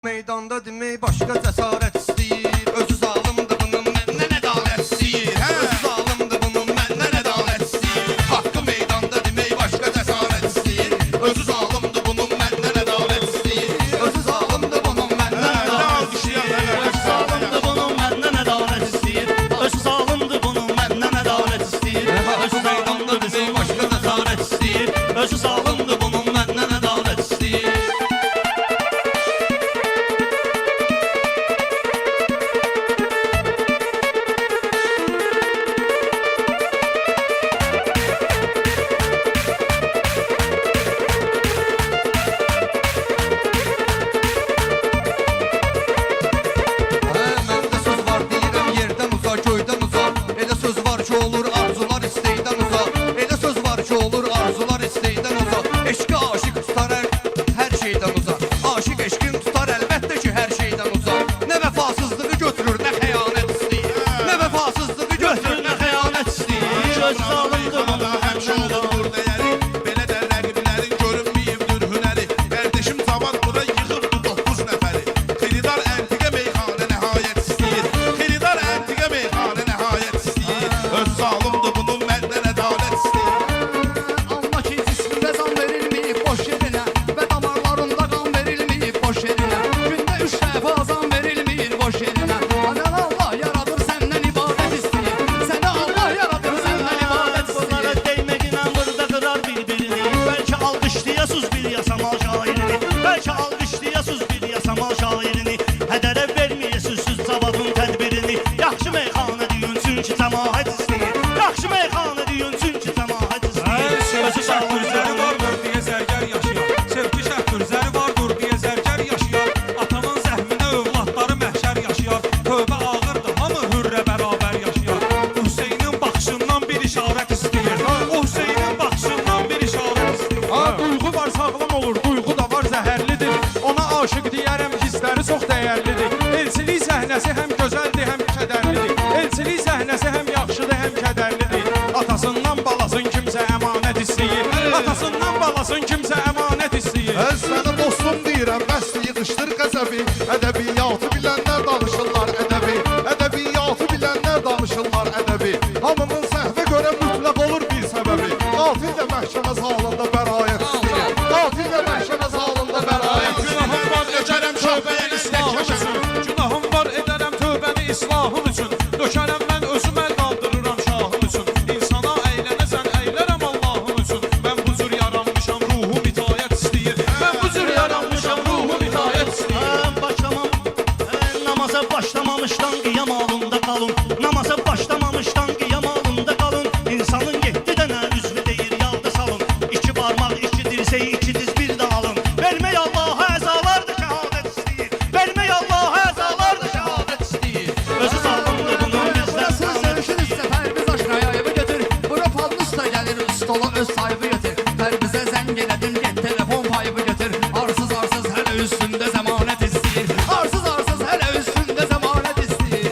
Meydanda demək başqa cəsarət istəyir. Özü zalımdır bunun məndən ədalət istəyir. Özü zalımdır bunun məndən ədalət istəyir. Haqqı meydanda demək başqa cəsarət istəyir. Özü zalımdır bunun məndən ədalət istəyir. Özü zalımdır bunun məndən ədalət istəyir. Özü zalımdır bunun məndən ədalət istəyir. Özü zalımdır bunun məndən ədalət istəyir. Özü zalımdır demək başqa cəsarət istəyir. Özü zalımdır bunun məndən ədalət istəyir. Olur arzular istəkdən uzaq. Elə söz var ki olur arzular istəkdən uzaq. Eşqi aşiq tutar hər şeydən uzaq. Aşiq eşqin tutar əlbəttə ki hər şeydən uzaq. Nə vəfasızlığı götürür, nə xəyanət istəyir. Nə vəfasızlığı götürür, nə xəyanət istəyir. Özü zalımdır bunun Həmşoğlu vur dəyəri, belə də rəqiblərin görünməyibdir hünəri. Qardeşim Cavad bura yığıbdır 9 nəfəri. Xeridar əntiqə meyxanə nəhayət istəyir. Xeridar əntiqə meyxanə nəhayət istəyir. Öz zalımdır bunun məndən ədalət istəyir. Allah ki cismində can verilməyib boş yerinə və damarlarında qan verilməyib boş yerinə. Gündə 3 dəfə azan verilməyir boş yerinə. Səni Allah yaradır səndən ibadət istəyir. Səni Allah yaradır səndən ibadət Bunlara istəyir. değməklə burada qırar bir-birini. Bəlkə alqışlayasız bir yasamal şairini. Bəlkə alqışlayasız bir yasamal şairini. Hədərə verməyəsiz siz Cavadın tədbirini. Yaxşı meyxanə deyin çünki cəmaət istəyir. Yaxşı meyxanə deyin çünki cəmaət istəyir. Özü Şəhbürzəri zalımdır vardır deyə zərgər yaşayar. Sevgi şəhbürzəri vardır deyə zərgər yaşayar. Atanın zəhminə övladları məhşər yaşayar. Tövbə ağırdır, hamı hürrə bərabər yaşayar. Hüseynin baxışından bir işarət istəyir. O Hüseynin baxışından bir işarət istəyir. Ha, duyğu var sağlam olur, duyğu da var zəhərlidir. Ona aşıq deyərəm, hissləri çox dəyərlidir. Elçilik səhnəsi həm gözəldir, həm kədərlidir. Elçilik səhnəsi həm yaxşıdır, həm kədərlidir. Atasından balasın kimsə əmanət istəyir. Atasından balasın kimsə əmanət istəyir. Sənə dostum deyirəm, bəs yığışdır qəzəbi. Ədəbiyyatı bilənlər danışırlar ədəbi. Ədəbiyyatı bilənlər danışırlar ədəbi. Hamının səhvə görə mütləq olur bir səbəbi. Qatil də məhkəmə zalında bəraət istəyir. Qatil də məhkəmə zalında bəraət istəyir. Günahım var, edərəm tövbəyə islah üçün. Günahım var, edərəm tövbəni islahım üçün. Dökərəm mən özümə qaldırıram şahım üçün. İnsana əylənəsən, əylərəm Allahım üçün. Mən bu cür yaranmışam, ruhum itayət istəyir. Mən bu cür yaranmışam, ruhum itayət istəyir. Namaza başlamamışdan qiyam alında qalın. Namaza başlamamışdan qiyam alında qalın. İnsanın 7 dənə üzvü deyir yalda salın. 2 barmaq, 2 dirsək, 2 diz bir də alın. Vermək Allaha əzalardır şəhadət istəyir. Vermək Allaha əzalardır şəhadət istəyir. Özü zalımdır bunun bizdən Söz dönüşün üstə Pərviz aşkına yayımı götür. Bura palnus da gəlir stola öz sahibi götür. Pərvizə zəng elədim get telefon payımı götür. Arsız hələ üstündə zəmanət istəyir. Arsız hələ üstündə zəmanət istəyir.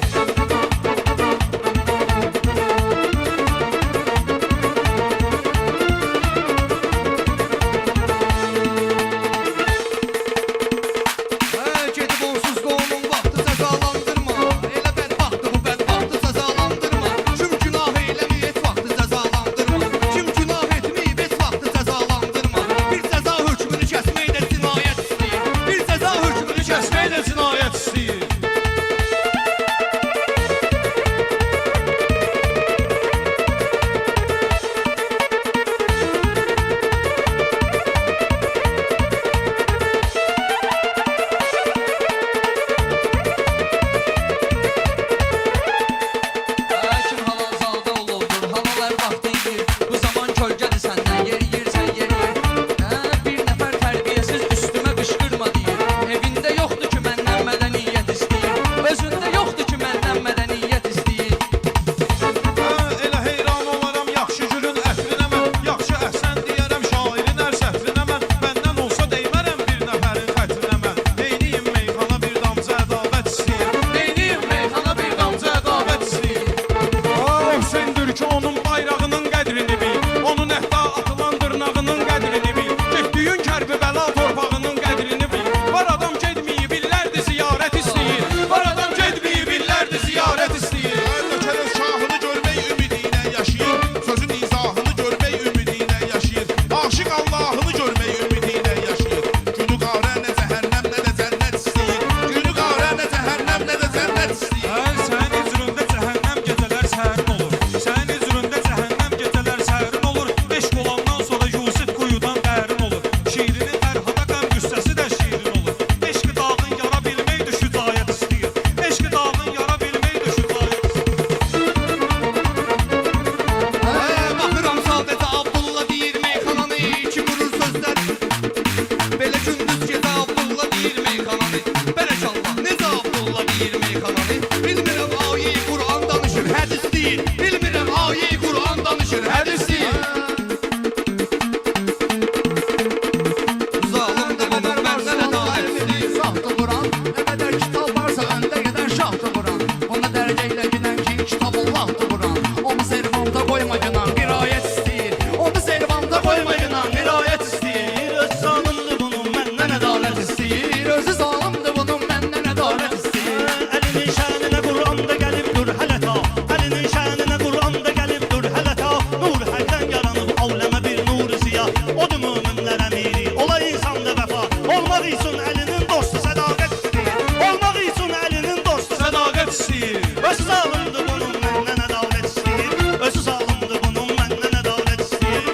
Əgər kitab varsa öndə gedən şahdır Quran. Ona dərgə ilə giden ki kitab Allah'dır Quran. Onu servanta koyma günan qirayət istəyir. Onu servanta koyma günan qirayət istəyir. Öz zalımdır bunun məndən ədalət istəyir. Özü zalimdir bunun məndən ədalət istəyir. Əlinin şəninə Qur'anda gəlib dur hələ ta. Əlinin şəninə Qur'anda gəlib dur hələ ta. Nur həkdən yaranıb avləmə bir nur ziya. Odur möminlər əmiri, ola insanda vəfa. Olmaq üçün əlinin dostu sədaqət istəyir. Olmaq üçün əlinin dostu sədaqət istəyir. Özü zalımdır bunun məndən ədalət istəyir. Özü zalımdır bunun məndən ədalət istəyir.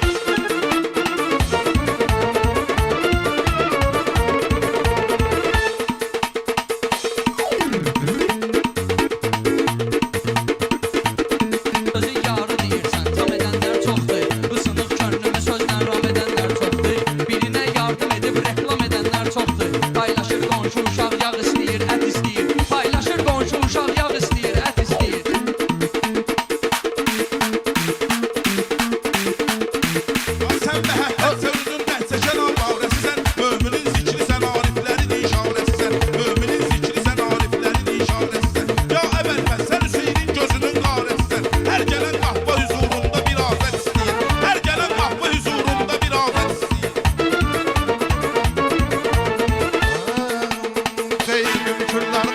Sözü yarı deyirsən, tam edənlər çoxdur. Bu sınıq könlümü sözlə ram edənlər çoxdur. Birinə yardım edib reklam edənlər çoxdur. Paylaşır qonşu uşaq yağ istəyir, ət istəyir. Paylaşır qonşu uşaq yağ istəyir, ət istəyir. Sən məhəbbət sözünün bəhsəşən avarəsisən. Möminin zikri sən ariflərin işarəsisən. Möminin zikri sən ariflərin işarəsisən. Ya əvvəl sən Hüseynin gözünün qarəsisən. Hər gələn qahva hüzurunda bir afət istəyir. Hər gələn qahva hüzurunda bir afət istəyir. Qeyri mümkünlər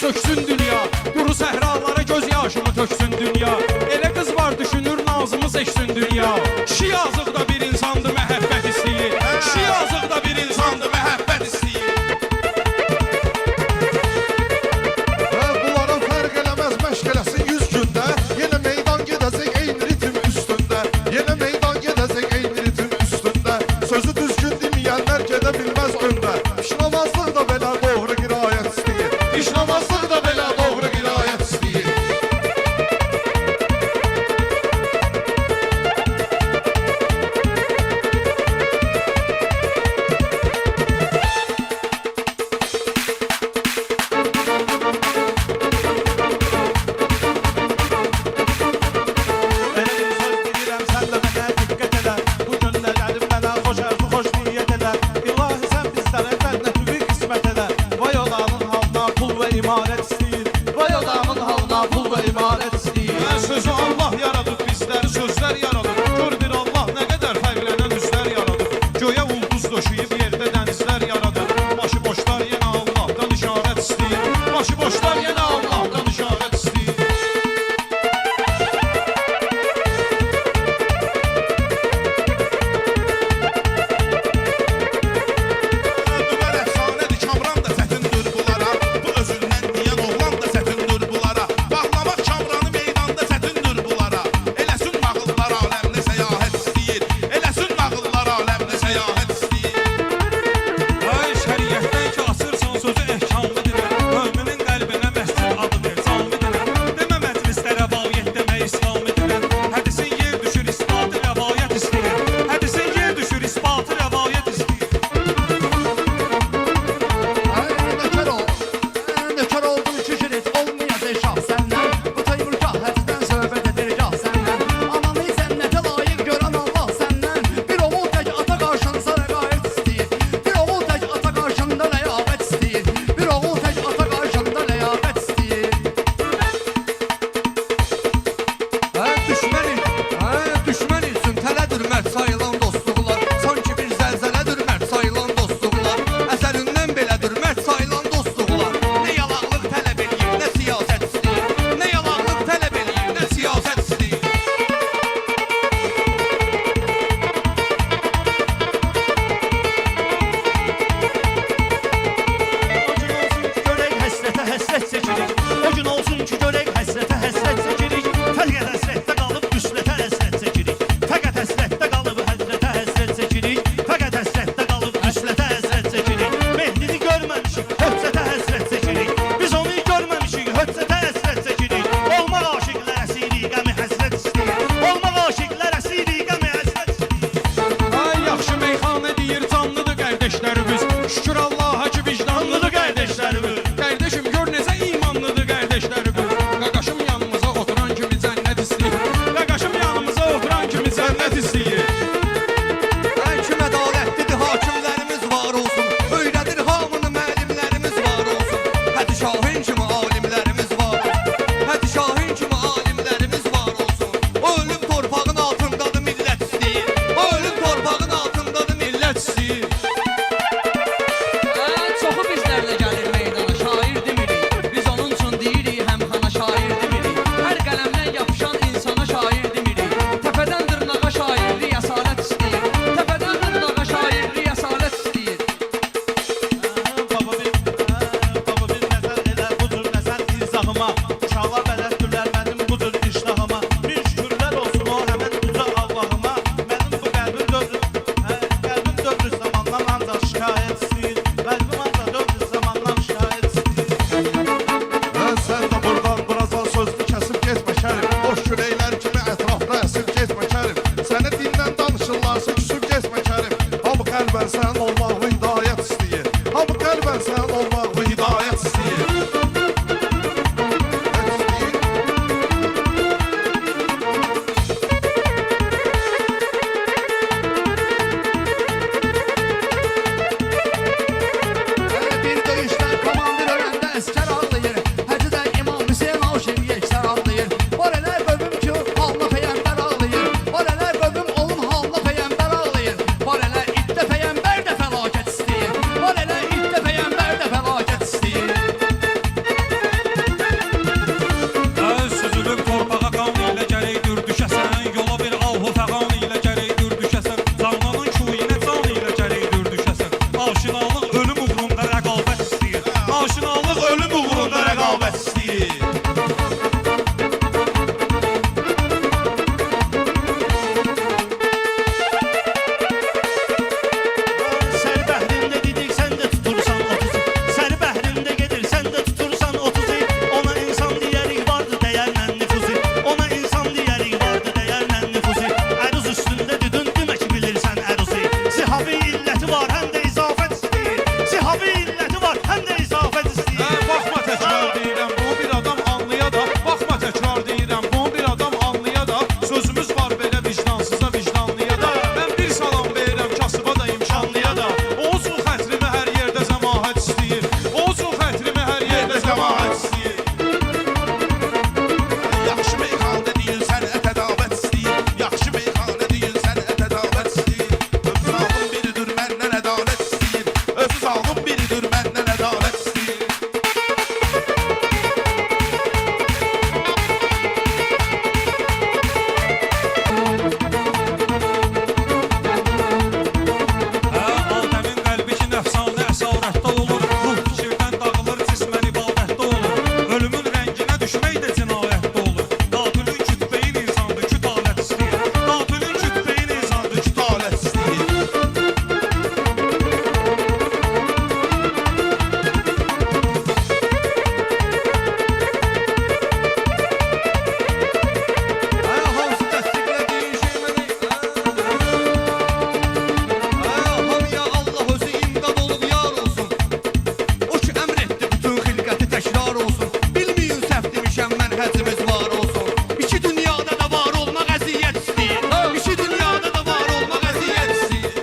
söksün dünya. Quru səhralara göz yaşımı töksün dünya. Elə qız var düşünür nazımı seçsin dünya. Kişi yazıq da bir insandır məhəbbət istəyir. Kişi yazıq da bir insandır məhəbbət istəyir. Bunların fərq eləməz məşq eləsin 100 gündə. Yenə meydan gedəcək eyni ritim üstündə. Yenə meydan gedəcək eyni ritim üstündə. Sözü düzgün deməyənlər gedə bilməz öndə. İşnamazlıq da belə doğru qirayət istəyir. İşnamazlıq da belə doğru qirayət istəyir. Benim söz bilirəm, sən də mənə diqqət elə. Bu gün də gəlib mənə xoş arzu, xoş niyyət elə. İlahi sən bizlərə cənnəti qismət elə. Vay odamın halına pul və imarət istəyir. Vay odamın halına pul və imarət istəyir. Sözü Allah yaradıb bizləri, sözlər yaradıb. Gör bir Allah nə qədər fərqlənən üzlər yaradıb. Göyə ulduz döşəyib yerdə dənizlər yaradıb. Başı boşlar yenə Allahdan işarət istəyir. Başı boşlar yenə Allahdan işarət istəyir. Dübər əfsanədir, Kamran da çətindir bunlara. Bu özündən deyən oğlan da çətindir bunlara. Bağlamaq Kamranı meydanda çətindir bunlara. Eləsin nağıllar aləmdə səyahət istəyir. Eləsin nağıllar aləmdə səyahət istəyir. Ay şəriətdən ki asırsan sözü ehkamlıdır. Möminin qəlbinə məscid adıdır, camidir. Demə məclisdə rəvayət demək İslamidir. Hədisin yer düşür isbatı rəvayət istəyir. Hədisin yer düşür isbatı rəvayət istəyir. Nökər oldum ki jilet olmayacaq şah səndən. Bu Teymur gah həcdən söhbət edir gah səndən. Ananı cənnətə layiq görən Allah səndən. Bir oğul tək ata qarşınsa rəqayət istəyir. Bir oğul tək ata qarşında ləyaqət istəyir. Bir oğul tək ata qarşında ləyaqət istəyir. Düşmən üçün tələdir mərd sayılan dostluqlar. Sanki bir zəlzələdir mərd sayılan dostluqlar. Əsərindən belədir mərd sayılan dostluqlar. Nə yalaqlıq tələb eləyir, nə siyasət istəyir. Nə yalaqlıq tələb eləyir, nə siyasət istəyir. O gün olsun ki görək həsrətə həsrət çəkirik. Fəqət həsrətdə qalıb üslətə həsrət çəkirik. Fəqət həsrətdə qalıb həsrətə həsrət çəkirik. Fəqət həsrətdə qalıb üslətə həsrət çəkirik. Mehdini görməmişik, höccətə həsrət çəkirik. Biz onu görməmişik, höccətə həsrət çəkirik. Olmaq aşiqlər əsiri qəmi həsrət istəyir. Olmaq aşiqlər əsiri qəmi həsrət istəyir. Ay yaxşı meyxanə deyir canlıdır qardaşlarımız. Şükür Allaha ki vicdanlıdır qardaşlarımız. Qardaşım gör necə imanlıdır qardaşlarımız. Qaqaşım yanımıza oturan kimi cənnət istəyir. Qaqaşım yanımıza oturan kimi cənnət istəyir. Həkim ədalətlidir, hakimlərimiz var olsun. Öyrədir hamını müəllimlərimiz var olsun. Hədi Şahin kimi alimlərimiz var olsun. Hədi Şahin kimi alimlərimiz var olsun. O ölüm torpağın altındadır millət istəyir. O ölüm torpağın altındadır millət istəyir. illəti var, həm də izafət istəyir. Sihavi illəti var, həm də izafət istəyir. Baxma təkrar deyirəm, bu bir adam anlaya da. Baxma təkrar deyirəm, bu bir adam anlaya da. Sözümüz var belə vicdansıza, vicdanlıya da. Mən bir salam verirəm kasıba da, imkanlıya da. Olsun xətrimə hər yerdə zəmahət istəyir. Olsun xətrimə hər yerdə zəmahət istəyir. Yaxşı meyxanə deyin sənət ədavət istəyir. Yaxşı meyxanə deyin sənət ədavət istəyir. Özü salğın biridir məndən ədalət istəyir. Özü salğın biridir məndən ədalət istəyir. Adəmin qəlbi ki nəfsanə əsarətdə olur. Ruh fikirdən dağılır, cismən ibadətdə olur. Ölümün rənginə düşmək də cinayətdə olur. Qatülün kütbeyin insandır, küt alət istəyir. Qatülün kütbeyin insandır, küt alət istəyir. Hansı təsdiqlədiyin şey məni hamıya Allah özü imdad olub yar olsun. O ki əmr etdi bütün xilqəti təkrar olsun. Bilməyin səhv demişəm mən həcimiz var olsun. İki dünyada da var olmaq əziyyət istəyir. İki dünyada da var olmaq əziyyət istəyir.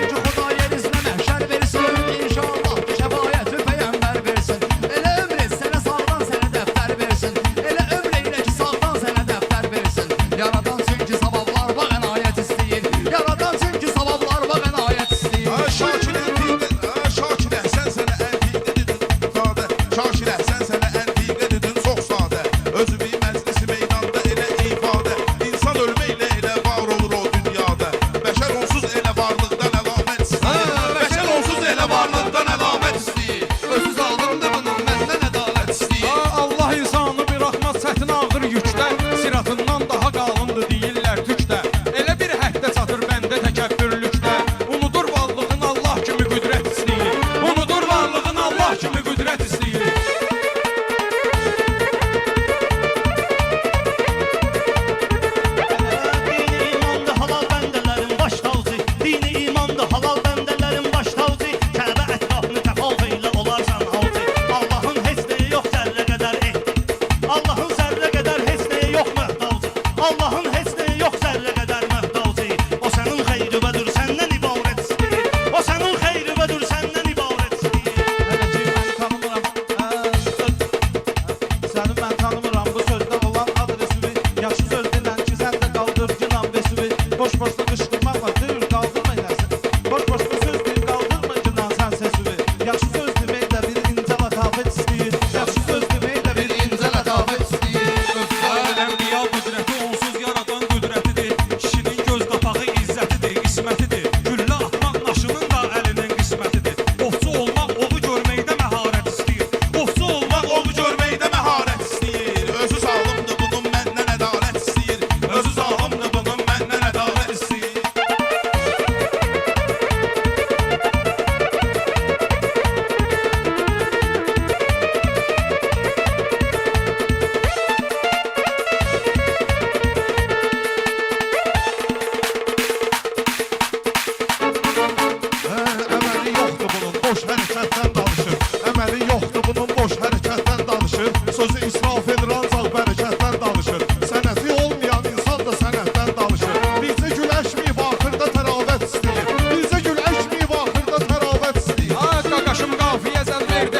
Ki Xuda yerinizə məhşər versin, inşallah şəfaəti peyğəmbər versin. Elə ömr et sənə sağdan sənə dəftər versin. Elə ömr elə ki sağdan sənə dəftər versin. Yaradan çünki savablar bax ənayət istəyir. Yaradan çünki savablar bax ənayət istəyir. Şakir Əhsən sənə əntiqə dedin zadə. Şakir Əhsən sənə əntiqə dedin çox sadə. Özü bir məclisi meydanda elə ifadə. İnsan ölməklə elə var olur o dünyada. Bəşər onsuz elə varlıqdan əlamət istəyir. Bəşər onsuz elə varlıqdan əlamət istəyir. Özü zalımdır bunun məndən ədalət istəyir. Allah insanı bir rahmat çətin ağır yükdə. Siratından daha qalındı deyirlər tükdə. Elə bir həddə çatır bəndə təkəbbürlükdə. Unudur varlığın Allah kimi qüdrət istəyir. Unudur varlığın Allah kimi qüdrət istəyir. Dini imandı halal bəndələrin baş tacı. Dini imandı halal bəndələrin baş tacı. Kəbə ətrafını təfal eylə olarsan hacı. Allahın heç nəyi yox zərrə qədər Allahın zərrə qədər heç nəyi yox möhtacı. Allahın heç nəyi yox zərrə qədər möhtacı. O sənin xeyribədir, səndən ibarət istəyir. O sənin xeyribədir, səndən ibarət istəyir. Hələ ki mən tanımıram. Səni mən tanımıram. Bu sözdə olan adresimi. Yaxşı söz dinən ki sən də qaldır günah besimi. Boş-boşda qışqırmaqla deyil qaldırma eləsin. Boş-boşda söz deyil qaldırma günah sən sesimi. Yaxşı söz demək də bir incə lətafət istəyir. Yaxşı söz demək də bir incə lətafət istəyir. Ənbiya qüdrəti onsuz yaradan qüdrətidir. Kişinin göz qapağı izzətidir, qismətidir. Güllə atmaq naşının da əlinin qismətidir. Ovçu olmaq ovu görməkdə məharət istəyir. Ovçu olmaq ovu Görməkdə məharət istəyir. Özü salımdır bunun məndən ədalət istəyir. Özü salımdır bunun məndən ədalət istəyir. Əməli yoxdur bunun, boş hərəkətdən danışır. Əməli yoxdur bunun, boş hərəkətdən danışır. Sözü israf edir ancaq bərəkətdən danışır. Sənəti olmayan insan da sənətdən danışır. Bizə gül əşməyib axırda təravət istəyir. Bizə gül əşməyib axırda təravət istəyir. Qaqaşım qafiyə zəl verdi